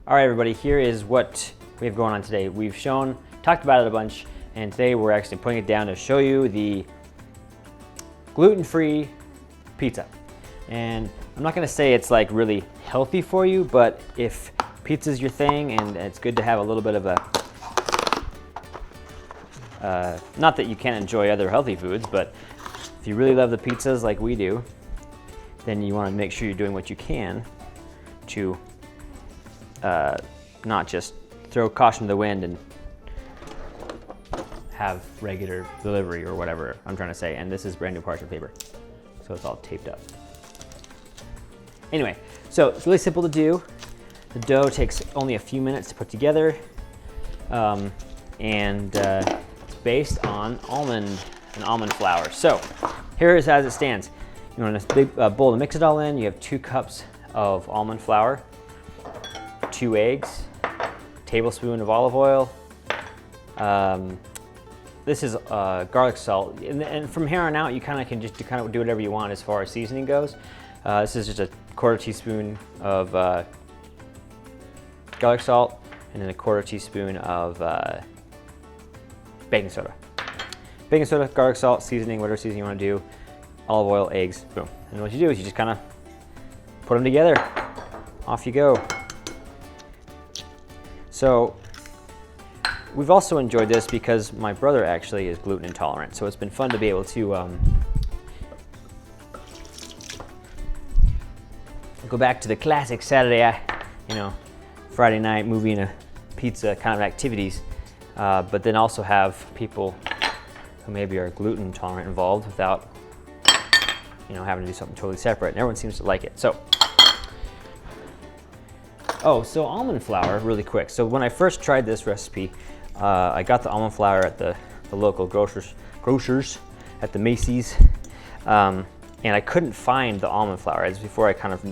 All right, everybody, here is what we have going on today. We've talked about it a bunch, and today we're actually putting it down to show you the gluten-free pizza. And I'm not gonna say it's like really healthy for you, but if pizza's your thing and it's good to have a little bit of a, not that you can't enjoy other healthy foods, but if you really love the pizzas like we do, then you wanna make sure you're doing what you can to not just throw caution to the wind and have regular delivery or whatever I'm trying to say. And this is brand new parchment paper, so it's all taped up. Anyway, so it's really simple to do. The dough takes only a few minutes to put together, and it's based on almond flour. So here is as it stands. You want a big bowl to mix it all in. You have 2 cups of almond flour, 2 eggs, tablespoon of olive oil. This is garlic salt, and from here on out, you kind of can just do whatever you want as far as seasoning goes. This is just a 1/4 teaspoon of garlic salt, and then a 1/4 teaspoon of baking soda. Baking soda, garlic salt, seasoning, whatever seasoning you want to do, olive oil, eggs, boom. And what you do is you just kind of put them together. Off you go. So we've also enjoyed this because my brother actually is gluten intolerant, so it's been fun to be able to go back to the classic Saturday, Friday night movie and a pizza kind of activities, but then also have people who maybe are gluten intolerant involved without, having to do something totally separate. And everyone seems to like it. So, so almond flour, really quick. So when I first tried this recipe, I got the almond flour at the local grocers at the Macy's, and I couldn't find the almond flour. As before, I kind of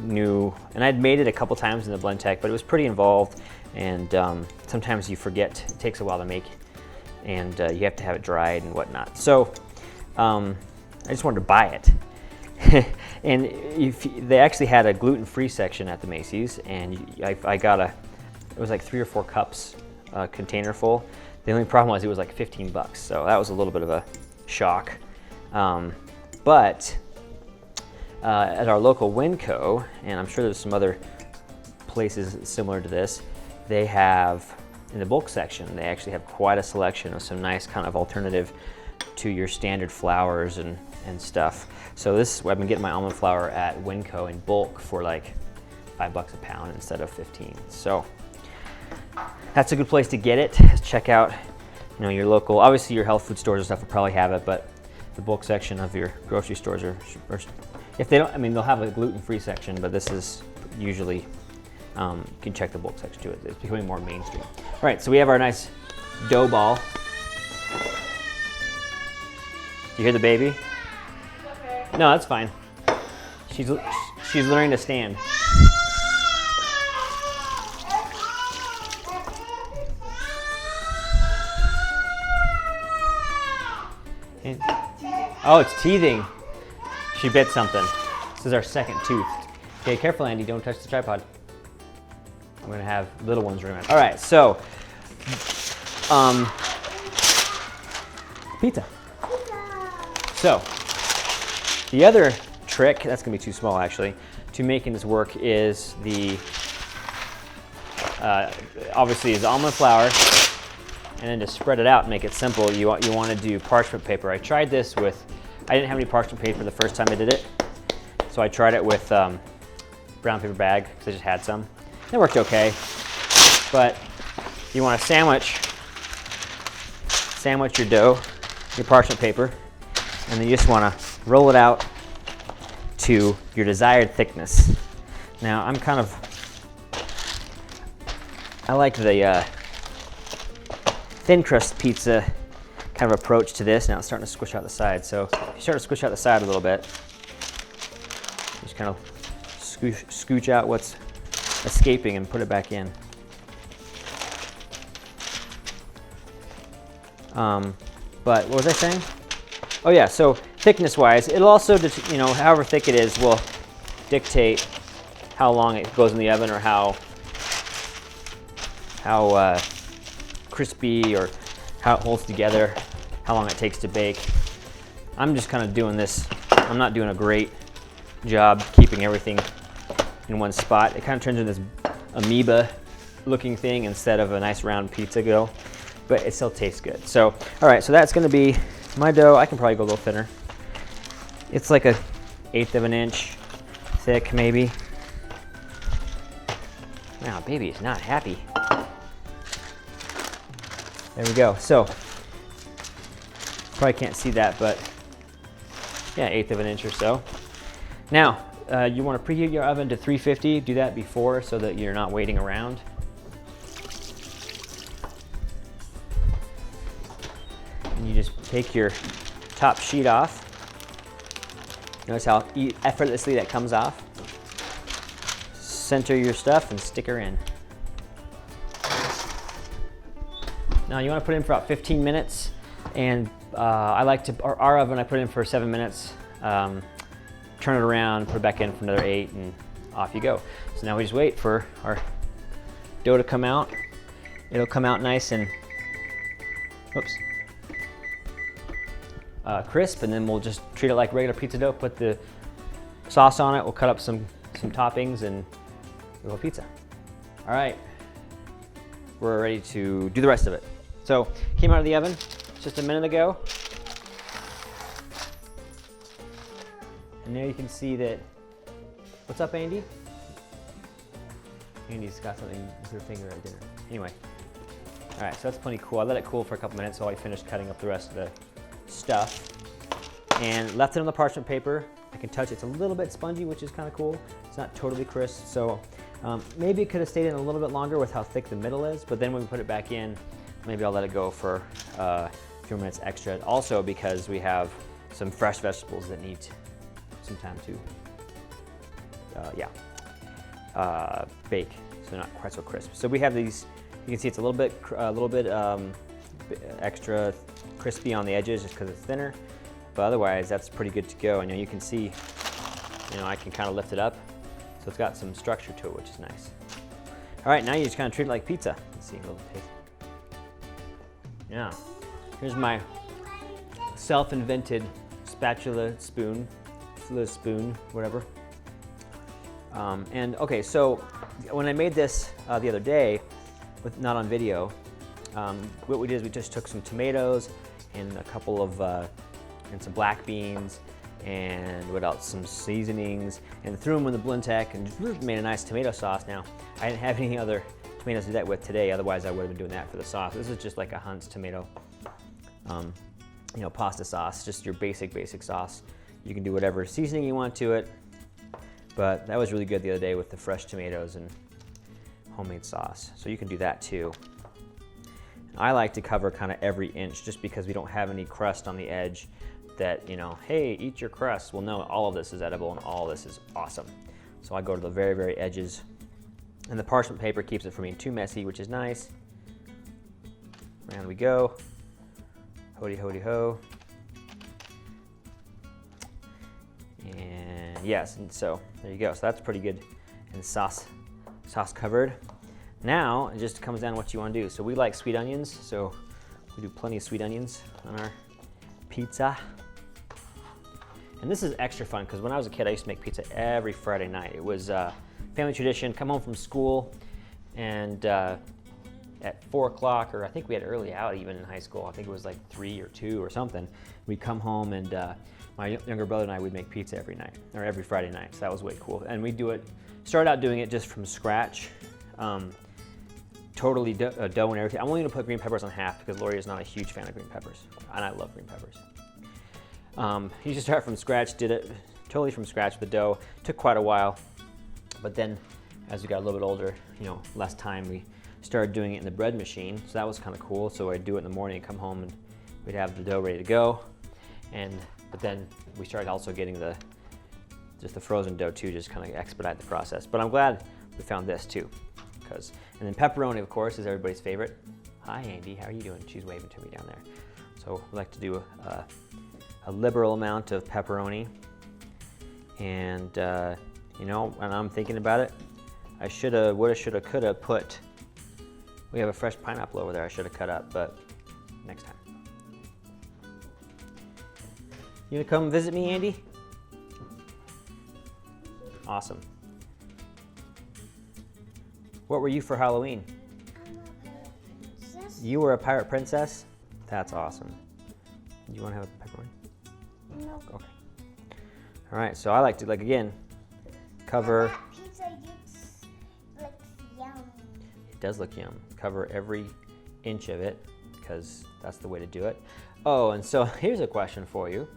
knew, and I'd made it a couple times in the blend tech, but it was pretty involved, and sometimes you forget. It takes a while to make, and you have to have it dried and whatnot. So I just wanted to buy it. And they actually had a gluten-free section at the Macy's, and I got it was like 3 or 4 cups, container full. The only problem was it was like $15, so that was a little bit of a shock. But at our local Winco, and I'm sure there's some other places similar to this, they have, in the bulk section, they actually have quite a selection of some nice kind of alternative to your standard flours and stuff. So I've been getting my almond flour at Winco in bulk for like $5 a pound instead of 15. So that's a good place to get it. Check out, your local, obviously your health food stores and stuff will probably have it, but the bulk section of your grocery stores are if they don't, they'll have a gluten-free section, but this is usually, you can check the bulk section too. It's becoming more mainstream. All right, so we have our nice dough ball. Do you hear the baby? Okay. No, that's fine. She's learning to stand. Oh, it's teething. She bit something. This is our second tooth. Okay, careful, Andy. Don't touch the tripod. I'm gonna have little ones running around. All right, so pizza. So the other trick, that's gonna be too small actually, to making this work is obviously is almond flour, and then to spread it out and make it simple, you want to do parchment paper. I tried this with, I didn't have any parchment paper the first time I did it, so I tried it with brown paper bag because I just had some. It worked okay, but you want to sandwich your dough, your parchment paper, and then you just want to roll it out to your desired thickness. Now I like the thin crust pizza kind of approach to this. Now it's starting to squish out the side, so if you start to squish out the side a little bit, just kind of scooch out what's escaping and put it back in. But what was I saying? Oh yeah, so thickness-wise, it'll also, however thick it is will dictate how long it goes in the oven or how how crispy or how it holds together, how long it takes to bake. I'm just kind of doing this. I'm not doing a great job keeping everything in one spot. It kind of turns into this amoeba looking thing instead of a nice round pizza dough, but it still tastes good. So, all right, so that's gonna be my dough. I can probably go a little thinner. It's like a 1/8 of an inch thick, maybe. Wow, baby is not happy. There we go. So, probably can't see that, but yeah, 1/8 of an inch or so. Now, you want to preheat your oven to 350. Do that before so that you're not waiting around. And you just take your top sheet off. Notice how effortlessly that comes off. Center your stuff and stick her in. Now you want to put it in for about 15 minutes, and I like to, our oven I put it in for 7 minutes. Turn it around, put it back in for another 8, and off you go. So now we just wait for our dough to come out. It'll come out nice and, oops, crisp, and then we'll just treat it like regular pizza dough, put the sauce on it, we'll cut up some toppings, and we'll have pizza. All right, we're ready to do the rest of it. So, came out of the oven just a minute ago. And there you can see that, what's up, Andy? Andy's got something with her finger at dinner. Anyway, all right, so that's plenty cool. I let it cool for a couple minutes while I finished cutting up the rest of the stuff. And left it on the parchment paper. I can touch it. It's a little bit spongy, which is kind of cool. It's not totally crisp, so maybe it could have stayed in a little bit longer with how thick the middle is, but then when we put it back in, maybe I'll let it go for a few minutes extra. Also because we have some fresh vegetables that need some time to bake, so they're not quite so crisp. So we have these. You can see it's a little bit extra crispy on the edges just because it's thinner, but otherwise that's pretty good to go. And you can see, I can kind of lift it up, so it's got some structure to it, which is nice. All right, now you just kind of treat it like pizza. Let's see a little taste. Yeah, here's my self-invented spatula spoon. Whatever. And okay, so when I made this the other day, not on video, what we did is we just took some tomatoes and a couple of and some black beans and what else? Some seasonings, and threw them in the Blendtec and just made a nice tomato sauce. Now, I didn't have any other tomatoes to do that with today, otherwise I would have been doing that for the sauce. This is just like a Hunt's tomato, pasta sauce, just your basic sauce. You can do whatever seasoning you want to it, but that was really good the other day with the fresh tomatoes and homemade sauce. So you can do that too. I like to cover kind of every inch just because we don't have any crust on the edge that, hey, eat your crust. Well, no, all of this is edible and all of this is awesome. So I go to the very, very edges. And the parchment paper keeps it from being too messy, which is nice. Around we go. Hody, hody, ho. And yes, and so there you go. So that's pretty good and sauce covered. Now it just comes down to what you want to do. So we like sweet onions, so we do plenty of sweet onions on our pizza. And this is extra fun because when I was a kid, I used to make pizza every Friday night. It was family tradition. Come home from school, and at 4 o'clock, or I think we had early out even in high school. I think it was like 3 or 2 or something. We'd come home, and my younger brother and I would make pizza every night, or every Friday night. So that was way cool. And we started out doing it just from scratch. Totally dough and everything. I'm only gonna put green peppers on half because Lori is not a huge fan of green peppers, and I love green peppers. You just start from scratch, did it totally from scratch with the dough. Took quite a while, but then as we got a little bit older, less time, we started doing it in the bread machine. So that was kind of cool. So I'd do it in the morning and come home and we'd have the dough ready to go. But then we started also getting just the frozen dough too, just kind of expedite the process. But I'm glad we found this too. And then pepperoni, of course, is everybody's favorite. Hi, Andy, how are you doing? She's waving to me down there. So we like to do a liberal amount of pepperoni. And, when I'm thinking about it, I shoulda, woulda, shoulda, coulda put We have a fresh pineapple over there I should have cut up, but next time. You gonna come visit me, Andy? Awesome. What were you for Halloween? I'm a pirate princess. You were a pirate princess? That's awesome. Do you want to have a pepperoni? No. Okay. All right, so I like to, like, again, cover. That pizza looks yum. It does look yum. Cover every inch of it because that's the way to do it. Oh, and so here's a question for you.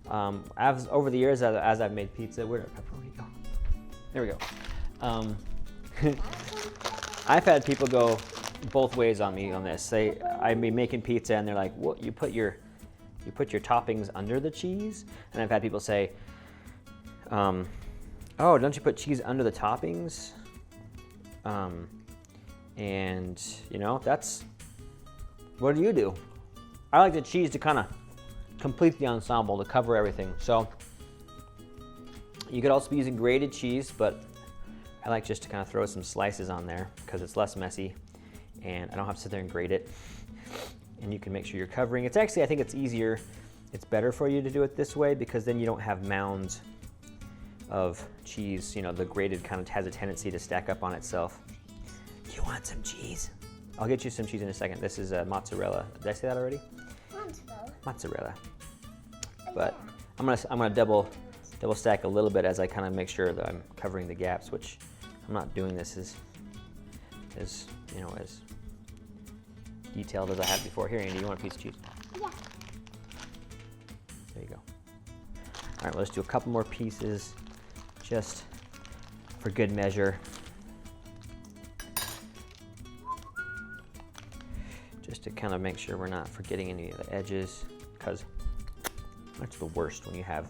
Over the years, as I've made pizza, where did pepperoni go? There we go. I've had people go both ways on me on this. Say I'd be making pizza and they're like, "What? You put your toppings under the cheese?" And I've had people say, "Oh, don't you put cheese under the toppings?" And you know, that's what do you do? I like the cheese to kind of complete the ensemble, to cover everything. So you could also be using grated cheese, but I like just to kind of throw some slices on there because it's less messy and I don't have to sit there and grate it. And you can make sure you're covering. It's actually, I think it's easier, it's better for you to do it this way because then you don't have mounds of cheese. You know, the grated kind of has a tendency to stack up on itself. You want some cheese? I'll get you some cheese in a second. This is mozzarella. Did I say that already? Mozzarella. But I'm gonna double stack a little bit as I kind of make sure that I'm covering the gaps, which I'm not doing this as you know, as detailed as I had before. Here, Andy, you want a piece of cheese? Yeah. There you go. All right, well, let's do a couple more pieces just for good measure. Just to kind of make sure we're not forgetting any of the edges, because that's the worst when you have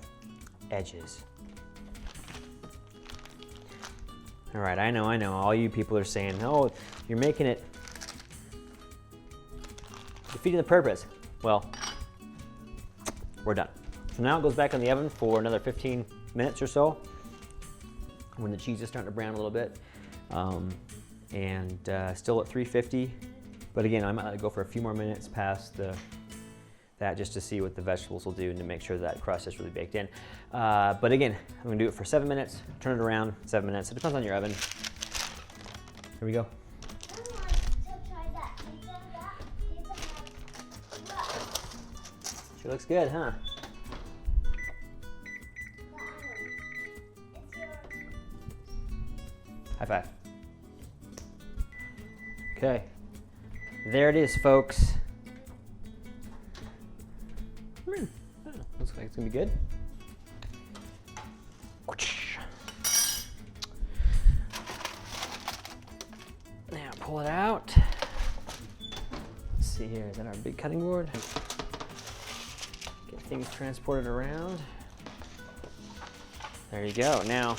edges. All right, I know, all you people are saying, "Oh, you're making it, defeating the purpose." Well, we're done. So now it goes back in the oven for another 15 minutes or so when the cheese is starting to brown a little bit. Still at 350. But again, I might let it go for a few more minutes past that just to see what the vegetables will do and to make sure that crust is really baked in. But again, I'm gonna do it for 7 minutes, turn it around, 7 minutes. It depends on your oven. Here we go. I want to try that pizza. That pizza has crust. Sure looks good, huh? It's yours. High five. Okay, there it is, folks. Looks like it's gonna be good. Now pull it out. Let's see here, is that our big cutting board? Get things transported around. There you go. Now,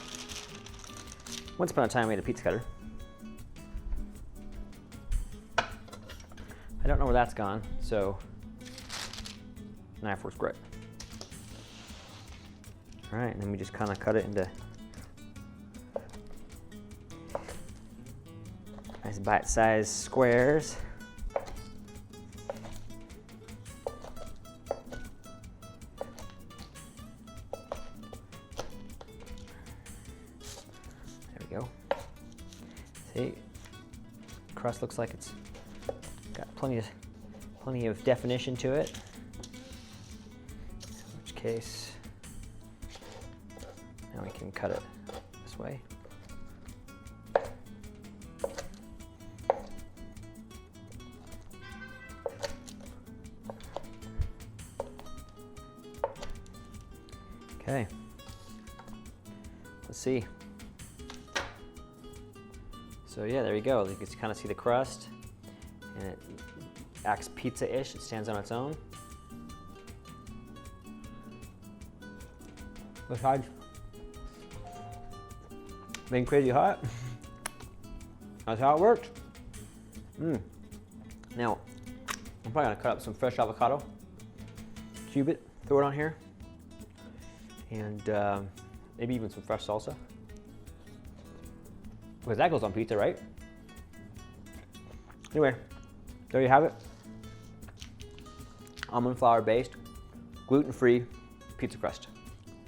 once upon a time I made a pizza cutter. I don't know where that's gone, so knife works great. All right, and then we just kind of cut it into nice bite-sized squares. There we go. See, crust looks like it's got plenty of definition to it. In which case, now we can cut it this way. Okay. Let's see. So yeah, there you go. You can kind of see the crust, and it acts pizza-ish. It stands on its own. The sides being crazy hot. That's how it works. Now, I'm probably gonna cut up some fresh avocado, cube it, throw it on here, and maybe even some fresh salsa. Because that goes on pizza, right? Anyway, there you have it. Almond flour based, gluten-free pizza crust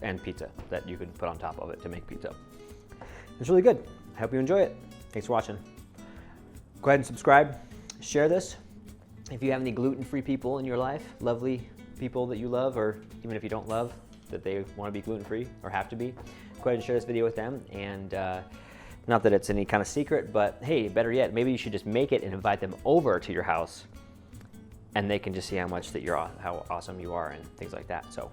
and pizza that you can put on top of it to make pizza. It's really good. I hope you enjoy it. Thanks for watching. Go ahead and subscribe, share this. If you have any gluten-free people in your life, lovely people that you love, or even if you don't love, that they want to be gluten-free or have to be, go ahead and share this video with them. And not that it's any kind of secret, but hey, better yet, maybe you should just make it and invite them over to your house, and they can just see how much that how awesome you are and things like that. So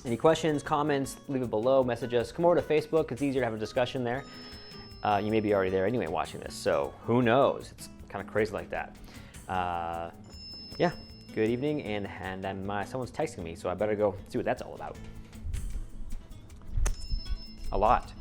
any questions, comments, leave it below, message us. Come over to Facebook, it's easier to have a discussion there. You may be already there anyway watching this, so who knows? It's kind of crazy like that. Yeah, good evening, and someone's texting me, so I better go see what that's all about. A lot.